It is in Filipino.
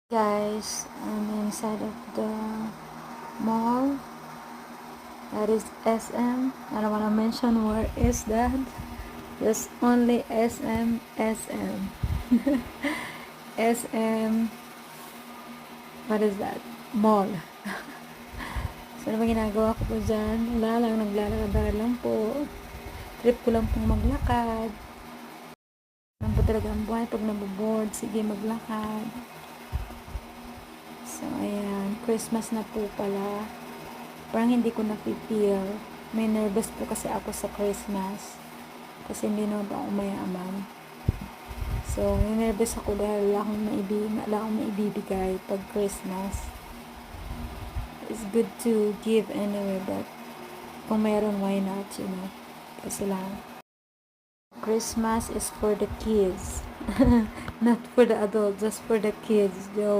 Guys, I'm inside of the mall. That is SM. I don't want to mention where is that. Just only SM, SM. SM. What is that? Mall. So, ano ba ginagawa ko po dyan? Wala lang, naglalakad lang po. Trip ko lang pong maglakad. Ano po talaga ang buhay pag naboboard. Sige, maglakad. So, ayan. Christmas na po pala. Parang hindi ko na-feel. May nervous po kasi ako sa Christmas. Kasi hindi naman ako mayaman. So, nervous ako dahil wala akong maibibigay pag Christmas. It's good to give anyway, but kung mayroon, why not, you know? Kasi lang. Christmas is for the kids. Not for the adults, just for the kids.